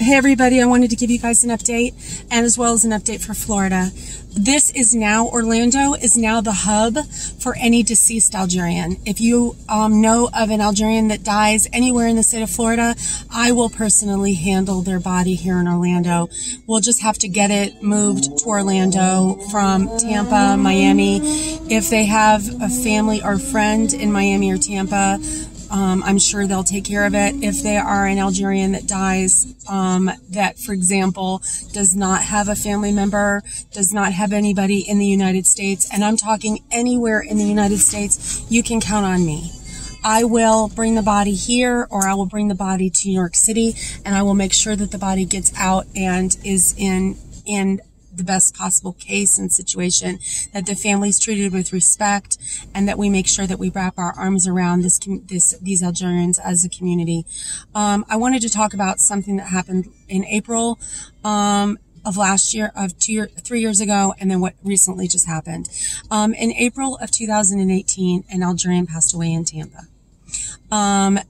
Hey everybody, I wanted to give you guys an update, and as well as an update for Florida. This is now, Orlando is now the hub for any deceased Algerian. If you know of an Algerian that dies anywhere in the state of Florida, I will personally handle their body here in Orlando. We'll just have to get it moved to Orlando from Tampa, Miami. If they have a family or friend in Miami or Tampa, I'm sure they'll take care of it. If they are an Algerian that dies, that, for example, does not have a family member, does not have anybody in the United States, and I'm talking anywhere in the United States, you can count on me. I will bring the body here, or I will bring the body to New York City, and I will make sure that the body gets out and is in the best possible case and situation, that the family's treated with respect, and that we make sure that we wrap our arms around these Algerians as a community. I wanted to talk about something that happened in April of last year, of 3 years ago, and then what recently just happened. In April of 2018, an Algerian passed away in Tampa.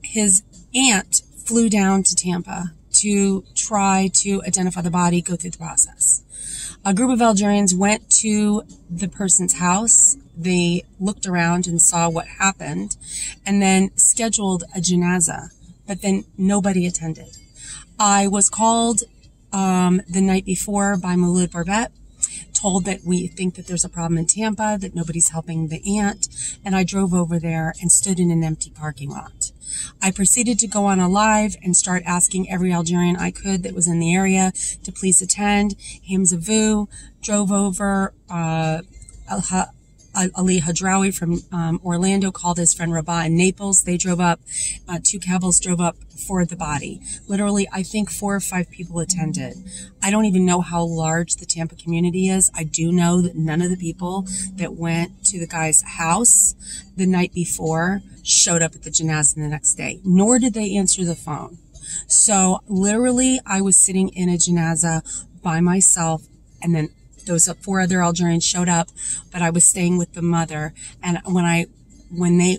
His aunt flew down to Tampa to try to identify the body, go through the process. A group of Algerians went to the person's house. They looked around and saw what happened, and then scheduled a janazah, but then nobody attended. I was called the night before by Maulud Barbet, told that we think that there's a problem in Tampa, that nobody's helping the aunt, and I drove over there and stood in an empty parking lot. I proceeded to go on a live and start asking every Algerian I could that was in the area to please attend. Hamza Vu drove over, Ali Hadrawi from Orlando called his friend Rabah in Naples. They drove up. 2 Cavals drove up for the body. Literally, I think 4 or 5 people attended. I don't even know how large the Tampa community is. I do know that none of the people that went to the guy's house the night before showed up at the janazah the next day, nor did they answer the phone. So literally, I was sitting in a janazah by myself, and then those 4 other Algerians showed up, but I was staying with the mother. And when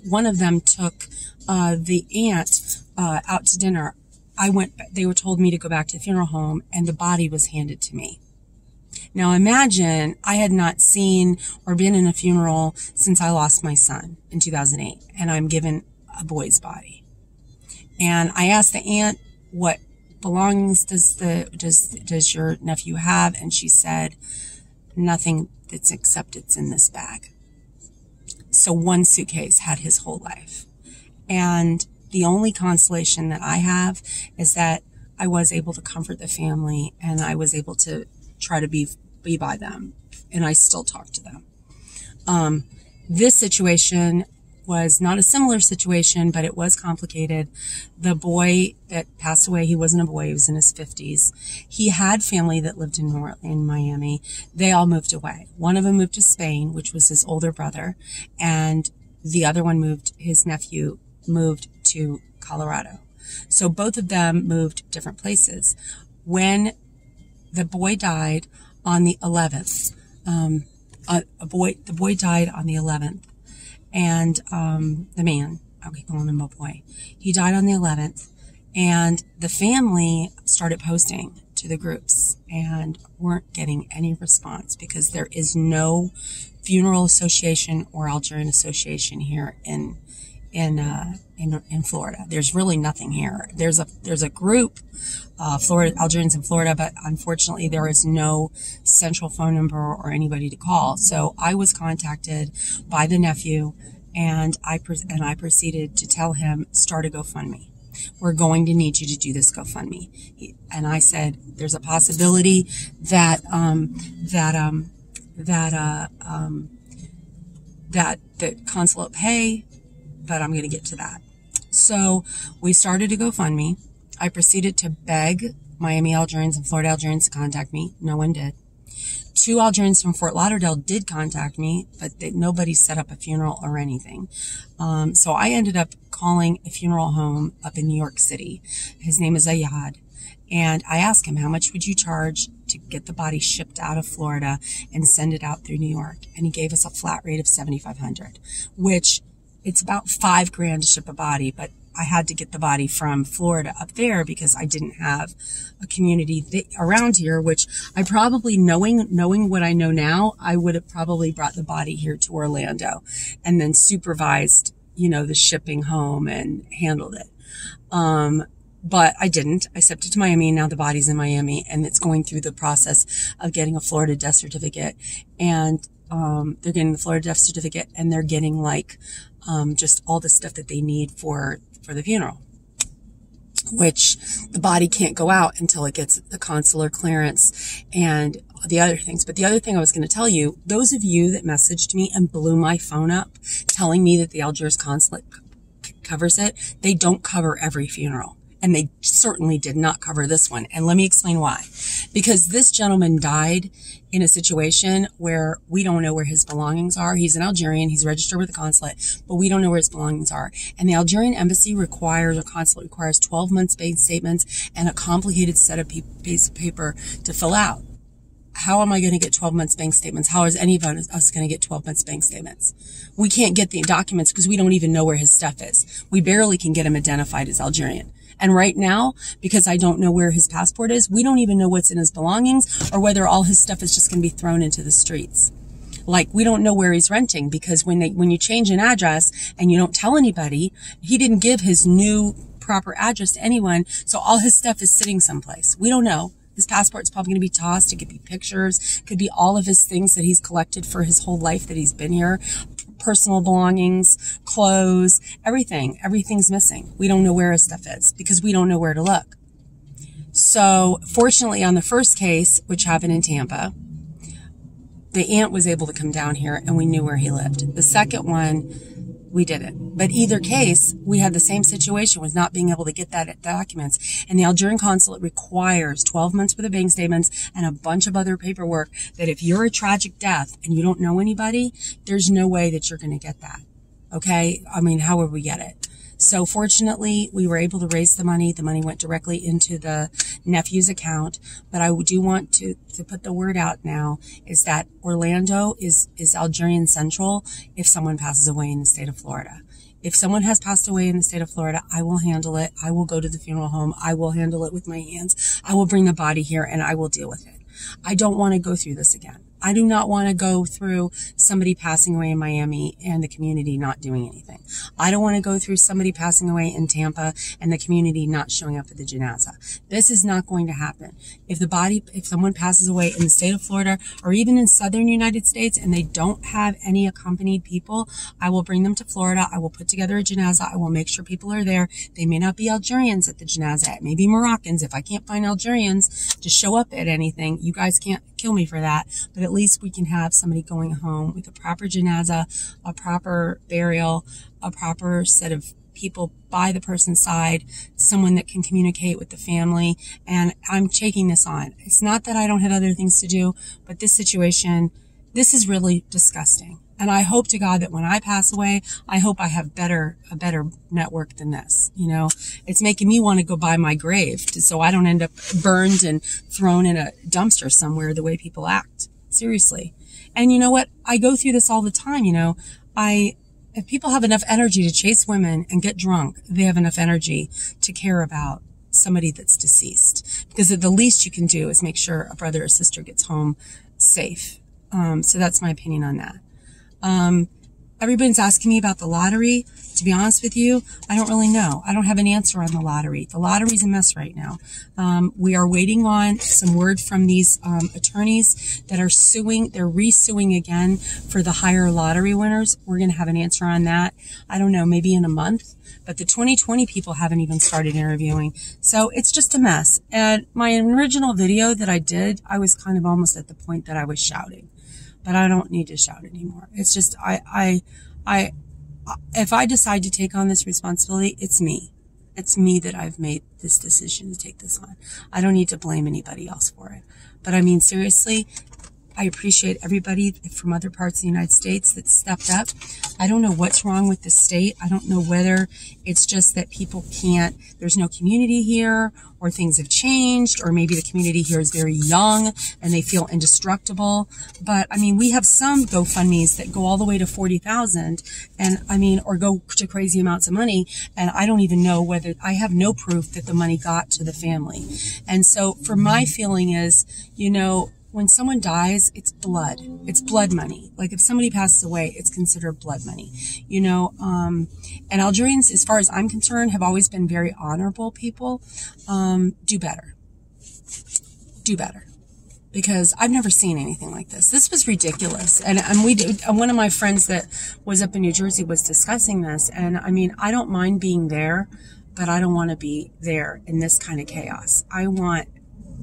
one of them took the aunt out to dinner, they were told me to go back to the funeral home, and the body was handed to me. Now imagine I had not seen or been in a funeral since I lost my son in 2008, and I'm given a boy's body. And I asked the aunt, what belongings does your nephew have? And she said, nothing that's except it's in this bag. So 1 suitcase had his whole life. And the only consolation that I have is that I was able to comfort the family, and I was able to try to be by them, and I still talk to them. This situation was not a similar situation, but it was complicated. The boy that passed away, he wasn't a boy, he was in his 50s. He had family that lived in Miami. They all moved away. One of them moved to Spain, which was his older brother, and the other one his nephew moved to Colorado. So both of them moved different places. When the boy died on the 11th, the boy died on the 11th, and the man, okay, calling him a boy, he died on the 11th, and the family started posting to the groups and weren't getting any response because there is no funeral association or Algerian association here in Florida. There's really nothing here. There's a group, Florida Algerians in Florida, but unfortunately there is no central phone number or anybody to call. So I was contacted by the nephew, and I proceeded to tell him, start a GoFundMe. We're going to need you to do this GoFundMe. And I said, there's a possibility that the consulate pay, but I'm going to get to that. So we started a GoFundMe, I proceeded to beg Miami Algerians and Florida Algerians to contact me. No one did. 2 Algerians from Fort Lauderdale did contact me, but nobody set up a funeral or anything. So I ended up calling a funeral home up in New York City. His name is Ayad. And I asked him, how much would you charge to get the body shipped out of Florida and send it out through New York? And he gave us a flat rate of $7,500, which it's about $5,000 to ship a body, but I had to get the body from Florida up there because I didn't have a community around here, which I probably, knowing what I know now, I would have probably brought the body here to Orlando and then supervised, the shipping home and handled it. But I didn't. I shipped it to Miami, and now the body's in Miami, and it's going through the process of getting a Florida death certificate. And they're getting the Florida death certificate, and they're getting just all the stuff that they need for the funeral, which the body can't go out until it gets the consular clearance and the other things. But the other thing I was going to tell you, those of you that messaged me and blew my phone up telling me that the Algiers consulate covers it, they don't cover every funeral. And they certainly did not cover this one. And let me explain why. Because this gentleman died in a situation where we don't know where his belongings are. He's an Algerian. He's registered with the consulate, but we don't know where his belongings are. And the Algerian embassy requires, or consulate requires, 12 months bank statements and a complicated set of piece of paper to fill out. How am I going to get 12 months bank statements? How is any of us going to get 12 months bank statements? We can't get the documents because we don't even know where his stuff is. We barely can get him identified as Algerian. And right now, because I don't know where his passport is, we don't even know what's in his belongings or whether all his stuff is just going to be thrown into the streets. Like, we don't know where he's renting because when you change an address and you don't tell anybody, he didn't give his new proper address to anyone. So all his stuff is sitting someplace. We don't know. His passport's probably going to be tossed. It could be pictures, could be all of his things that he's collected for his whole life that he's been here. Personal belongings, clothes, everything's missing. We don't know where his stuff is because we don't know where to look. So fortunately on the first case, which happened in Tampa, the aunt was able to come down here and we knew where he lived. The second one, we didn't. But either case, we had the same situation with not being able to get that documents. And the Algerian consulate requires 12 months worth of bank statements and a bunch of other paperwork that if you're a tragic death and you don't know anybody, there's no way that you're going to get that. Okay? I mean, how would we get it? So fortunately, we were able to raise the money. The money went directly into the nephew's account. But I do want to put the word out now is that Orlando is Algerian Central if someone passes away in the state of Florida. If someone has passed away in the state of Florida, I will handle it. I will go to the funeral home. I will handle it with my hands. I will bring the body here and I will deal with it. I don't want to go through this again. I do not want to go through somebody passing away in Miami and the community not doing anything. I don't want to go through somebody passing away in Tampa and the community not showing up at the janazah. This is not going to happen. If someone passes away in the state of Florida or even in southern United States and they don't have any accompanied people, I will bring them to Florida. I will put together a janazah. I will make sure people are there. They may not be Algerians at the janazah. It may be Moroccans. If I can't find Algerians to show up at anything, you guys can't kill me for that. But at least we can have somebody going home with a proper janazah, a proper burial, a proper set of people by the person's side, someone that can communicate with the family. And I'm taking this on. It's not that I don't have other things to do, but this situation, this is really disgusting. And I hope to God that when I pass away, I hope I have a better network than this. It's making me want to go by my grave so I don't end up burned and thrown in a dumpster somewhere the way people act. Seriously. And you know what? I go through this all the time. If people have enough energy to chase women and get drunk, they have enough energy to care about somebody that's deceased. Because the least you can do is make sure a brother or sister gets home safe. So that's my opinion on that. Everybody's asking me about the lottery. To be honest with you, I don't really know. I don't have an answer on the lottery. The lottery's a mess right now. We are waiting on some word from these attorneys that are suing. They're re-suing again for the higher lottery winners. We're going to have an answer on that. I don't know, maybe in a month. But the 2020 people haven't even started interviewing. So it's just a mess. And my original video that I did, I was kind of almost at the point that I was shouting. But I don't need to shout anymore. It's just, if I decide to take on this responsibility, it's me. It's me that I've made this decision to take this on. I don't need to blame anybody else for it. But I mean, seriously, I appreciate everybody from other parts of the United States that stepped up. I don't know what's wrong with the state. I don't know whether it's just that people can't, there's no community here, or things have changed, or maybe the community here is very young and they feel indestructible. But I mean, we have some GoFundMes that go all the way to 40,000, and I mean, or go to crazy amounts of money. And I don't even know whether, I have no proof that the money got to the family. And so for my feeling is, you know, when someone dies, it's blood. It's blood money. Like if somebody passes away, it's considered blood money, you know. And Algerians, as far as I'm concerned, have always been very honorable people. Do better. Do better. Because I've never seen anything like this. This was ridiculous. And one of my friends that was up in New Jersey was discussing this. And I mean, I don't mind being there, but I don't want to be there in this kind of chaos. I want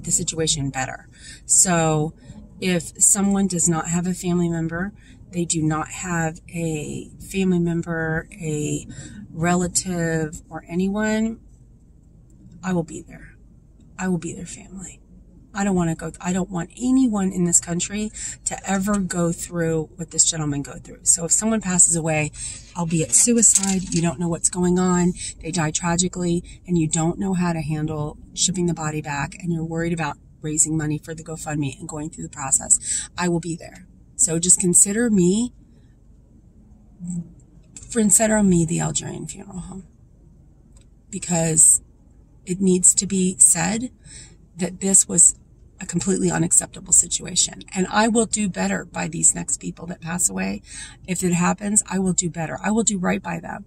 the situation better. So if someone does not have a family member, they do not have a family member, a relative, or anyone, I will be there. I will be their family. I don't want anyone in this country to ever go through what this gentleman go through. So if someone passes away, albeit suicide, you don't know what's going on, they die tragically, and you don't know how to handle shipping the body back, and you're worried about raising money for the GoFundMe and going through the process, I will be there. So just consider me the Algerian funeral home, because it needs to be said that this was a completely unacceptable situation. And I will do better by these next people that pass away. If it happens, I will do better. I will do right by them.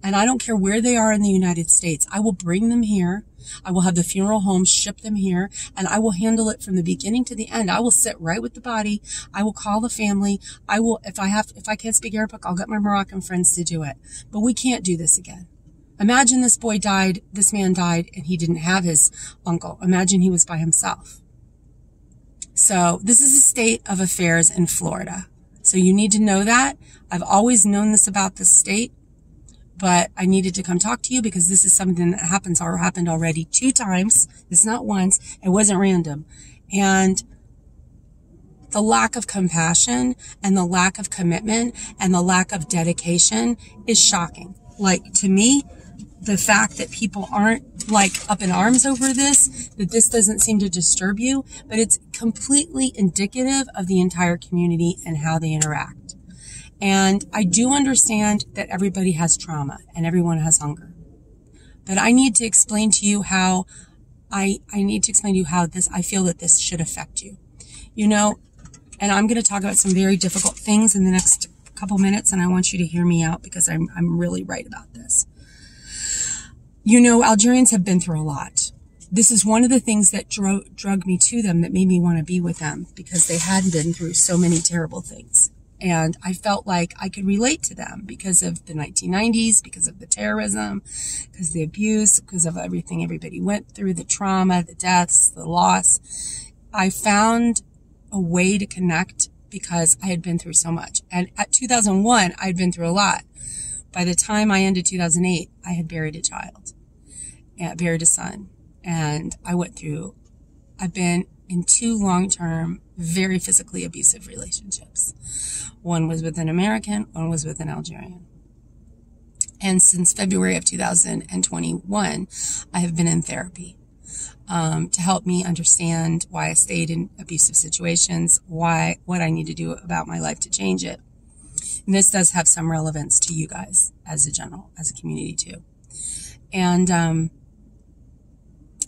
And I don't care where they are in the United States. I will bring them here. I will have the funeral home ship them here, and I will handle it from the beginning to the end. I will sit right with the body. I will call the family. I will, if I can't speak Arabic, I'll get my Moroccan friends to do it. But we can't do this again. Imagine this man died, and he didn't have his uncle. Imagine he was by himself. So this is a state of affairs in Florida. So you need to know that. I've always known this about this state, but I needed to come talk to you because this is something that happened already 2 times. It's not once. It wasn't random. And the lack of compassion and the lack of commitment and the lack of dedication is shocking. Like, to me, the fact that people aren't like up in arms over this, that this doesn't seem to disturb you, but it's completely indicative of the entire community and how they interact. And I do understand that everybody has trauma and everyone has hunger, but I need to explain to you how I feel that this should affect you, you know. And I'm going to talk about some very difficult things in the next couple minutes, and I want you to hear me out because I'm really right about this. You know, Algerians have been through a lot. This is one of the things that drug me to them, that made me want to be with them, because they had been through so many terrible things. And I felt like I could relate to them because of the 1990s, because of the terrorism, because of the abuse, because of everything everybody went through, the trauma, the deaths, the loss. I found a way to connect because I had been through so much. And at 2001, I'd been through a lot. By the time I ended 2008, I had buried a child, buried a son. And I've been in 2 long-term, very physically abusive relationships. One was with an American, one was with an Algerian. And since February of 2021, I have been in therapy to help me understand why I stayed in abusive situations, what I need to do about my life to change it. And this does have some relevance to you guys as a community too. And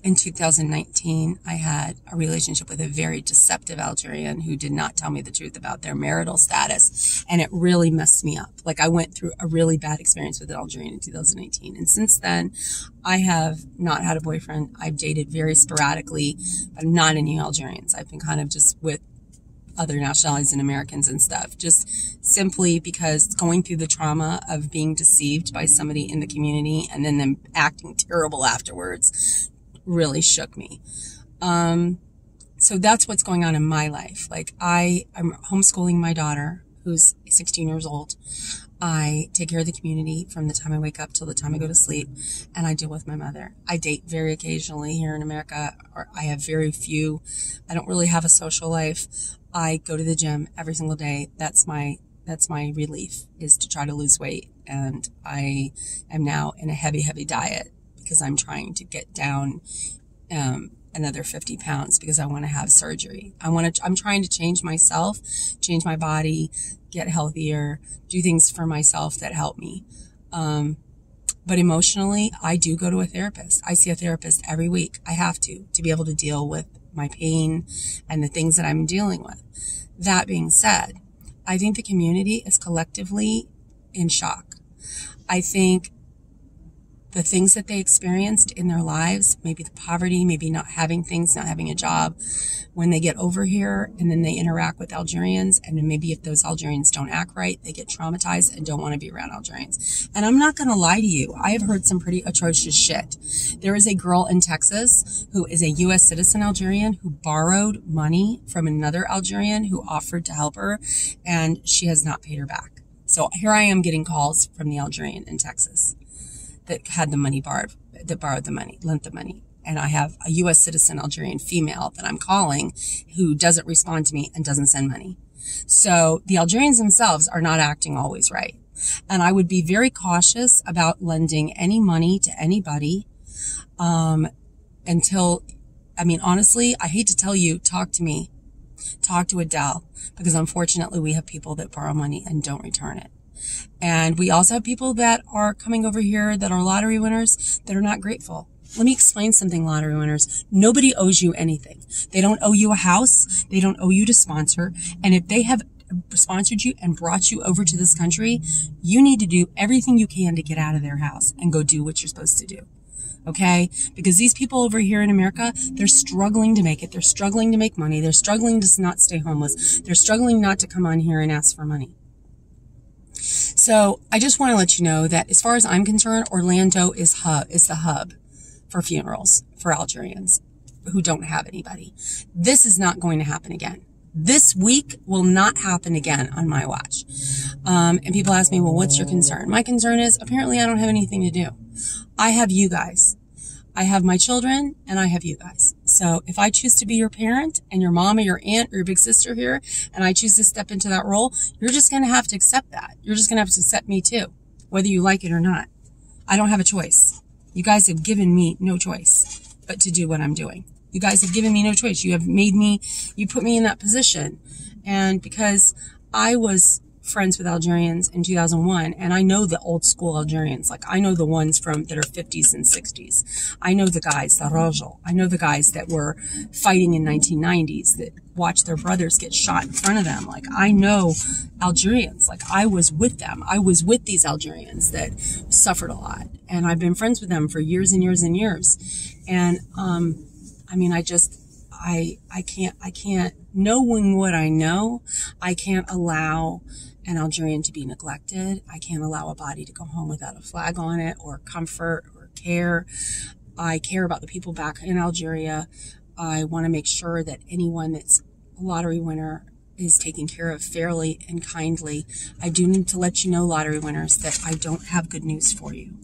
in 2019, I had a relationship with a very deceptive Algerian who did not tell me the truth about their marital status. And it really messed me up. Like, I went through a really bad experience with an Algerian in 2018. And since then, I have not had a boyfriend. I've dated very sporadically, but not any Algerians. I've been kind of just with other nationalities and Americans and stuff, just simply because going through the trauma of being deceived by somebody in the community and then them acting terrible afterwards really shook me. So that's what's going on in my life. Like, I'm homeschooling my daughter, who's 16 years old. I take care of the community from the time I wake up till the time I go to sleep, and I deal with my mother. I date very occasionally here in America, or I have very few. I don't really have a social life. I go to the gym every single day. That's my relief, is to try to lose weight. And I am now in a heavy diet because I'm trying to get down another 50 pounds because I want to have surgery. I'm trying to change myself, change my body, get healthier, do things for myself that help me. But emotionally, I do go to a therapist. I see a therapist every week. I have to be able to deal with my pain and the things that I'm dealing with. That being said, I think the community is collectively in shock. I think the things that they experienced in their lives, maybe the poverty, maybe not having things, not having a job, when they get over here and then they interact with Algerians, and then maybe if those Algerians don't act right, they get traumatized and don't want to be around Algerians. And I'm not going to lie to you, I have heard some pretty atrocious shit. There is a girl in Texas who is a U.S. citizen Algerian who borrowed money from another Algerian who offered to help her, and she has not paid her back. So here I am getting calls from the Algerian in Texas that had the money borrowed, that borrowed the money, lent the money. And I have a U.S. citizen Algerian female that I'm calling who doesn't respond to me and doesn't send money. So the Algerians themselves are not acting always right. And I would be very cautious about lending any money to anybody until, I mean, honestly, I hate to tell you, talk to me. Talk to Adele, because unfortunately we have people that borrow money and don't return it. And we also have people that are coming over here that are lottery winners that are not grateful. Let me explain something, lottery winners. Nobody owes you anything. They don't owe you a house. They don't owe you to sponsor. And if they have sponsored you and brought you over to this country, you need to do everything you can to get out of their house and go do what you're supposed to do. Okay? Because these people over here in America, they're struggling to make it. They're struggling to make money. They're struggling to not stay homeless. They're struggling not to come on here and ask for money. So I just want to let you know that as far as I'm concerned, Orlando is the hub for funerals for Algerians who don't have anybody. This is not going to happen again. This week will not happen again on my watch. And people ask me, well, what's your concern? My concern is apparently I don't have anything to do. I have you guys. I have my children and I have you guys. So if I choose to be your parent and your mom or your aunt or your big sister here, and I choose to step into that role, you're just going to have to accept that. You're just going to have to accept me too, whether you like it or not. I don't have a choice. You guys have given me no choice but to do what I'm doing. You guys have given me no choice. You have made me, you put me in that position. And because I was friends with Algerians in 2001, and I know the old school Algerians, like I know the ones from that are 50s and 60s. I know the guys, the Rojal. I know the guys that were fighting in 1990s that watched their brothers get shot in front of them. Like I know Algerians, like I was with them. I was with these Algerians that suffered a lot, and I've been friends with them for years and years and years. And I mean, I can't, knowing what I know, I can't allow an Algerian to be neglected. I can't allow a body to go home without a flag on it or comfort or care. I care about the people back in Algeria. I want to make sure that anyone that's a lottery winner is taken care of fairly and kindly. I do need to let you know, lottery winners, that I don't have good news for you.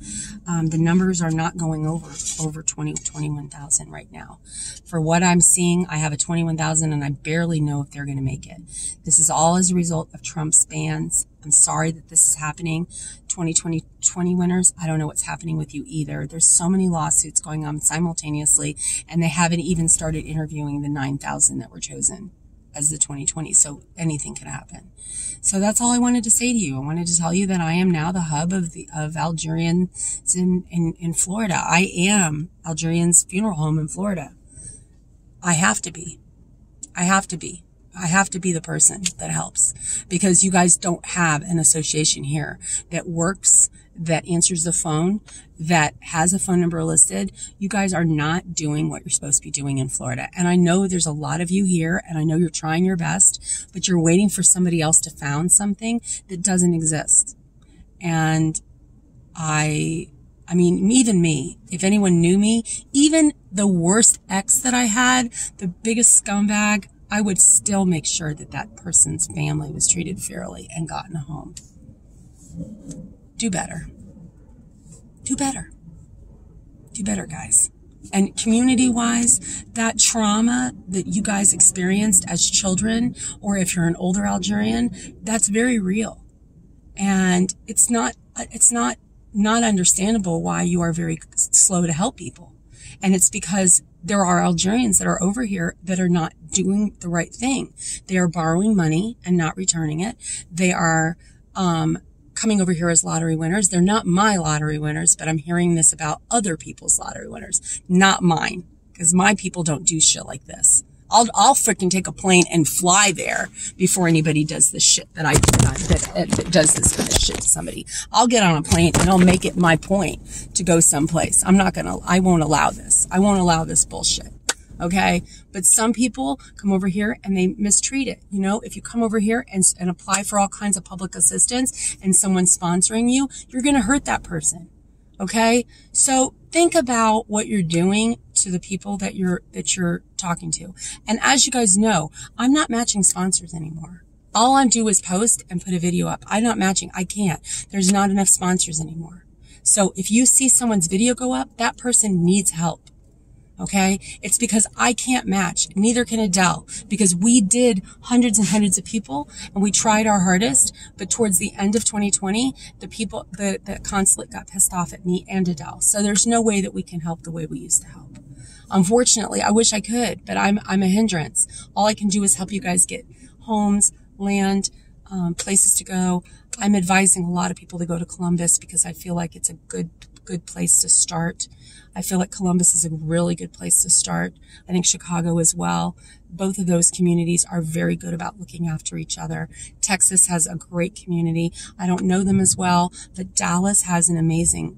The numbers are not going over 21,000 right now. For what I'm seeing, I have a 21,000 and I barely know if they're going to make it. This is all as a result of Trump's bans. I'm sorry that this is happening. 2020 winners, I don't know what's happening with you either. There's so many lawsuits going on simultaneously, and they haven't even started interviewing the 9,000 that were chosen as the 2020, so anything could happen. So that's all I wanted to say to you. I wanted to tell you that I am now the hub of Algerians in Florida. I am Algerians' funeral home in Florida. I have to be. I have to be. I have to be the person that helps, because you guys don't have an association here that works, that answers the phone, that has a phone number listed. You guys are not doing what you're supposed to be doing in Florida. And I know there's a lot of you here, and I know you're trying your best, but you're waiting for somebody else to found something that doesn't exist. And I mean, even me, if anyone knew me, even the worst ex that I had, the biggest scumbag, I would still make sure that that person's family was treated fairly and gotten a home. Do better. Do better. Do better, guys. And community-wise, that trauma that you guys experienced as children, or if you're an older Algerian, that's very real. And it's not understandable why you are very slow to help people. And it's because there are Algerians that are over here that are not doing the right thing. They are borrowing money and not returning it. They are coming over here as lottery winners. They're not my lottery winners, but I'm hearing this about other people's lottery winners, not mine, because my people don't do shit like this. I'll freaking take a plane and fly there before anybody does this shit that that does this kind of shit to somebody. I'll get on a plane and I'll make it my point to go someplace. I won't allow this. I won't allow this bullshit. Okay. But some people come over here and they mistreat it. You know, if you come over here and apply for all kinds of public assistance and someone's sponsoring you, you're going to hurt that person. Okay. So think about what you're doing to the people that you're talking to. And as you guys know, I'm not matching sponsors anymore. All I do is post and put a video up. I'm not matching. I can't. There's not enough sponsors anymore. So if you see someone's video go up, that person needs help. Okay. It's because I can't match. Neither can Adele, because we did hundreds and hundreds of people and we tried our hardest. But towards the end of 2020, the consulate got pissed off at me and Adele. So there's no way that we can help the way we used to help. Unfortunately, I wish I could, but I'm a hindrance. All I can do is help you guys get homes, land, places to go. I'm advising a lot of people to go to Columbus because I feel like it's a good place to start. I feel like Columbus is a really good place to start. I think Chicago as well. Both of those communities are very good about looking after each other. Texas has a great community. I don't know them as well, but Dallas has an amazing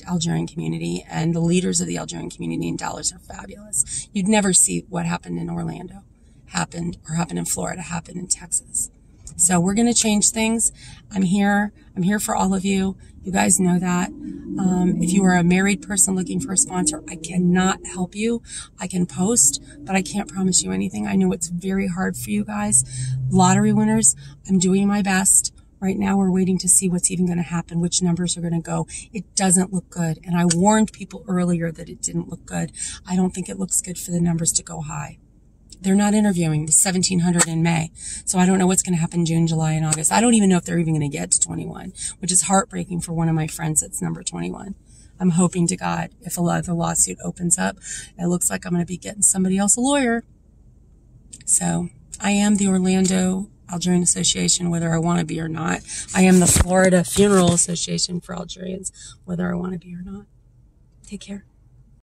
Algerian community, and the leaders of the Algerian community in Dallas are fabulous. You'd never see what happened in Orlando happened in Florida, happened in Texas. So we're going to change things. I'm here for all of you. You guys know that. If you are a married person looking for a sponsor, I cannot help you. I can post, but I can't promise you anything. I know it's very hard for you guys. Lottery winners, I'm doing my best. Right now, we're waiting to see what's even going to happen, which numbers are going to go. It doesn't look good. And I warned people earlier that it didn't look good. I don't think it looks good for the numbers to go high. They're not interviewing the 1,700 in May. So I don't know what's going to happen June, July, and August. I don't even know if they're even going to get to 21, which is heartbreaking for one of my friends that's number 21. I'm hoping to God, if the lawsuit opens up, it looks like I'm going to be getting somebody else a lawyer. So I am the Orlando Algerian Association, whether I want to be or not. I am the Florida Funeral Association for Algerians, whether I want to be or not. Take care.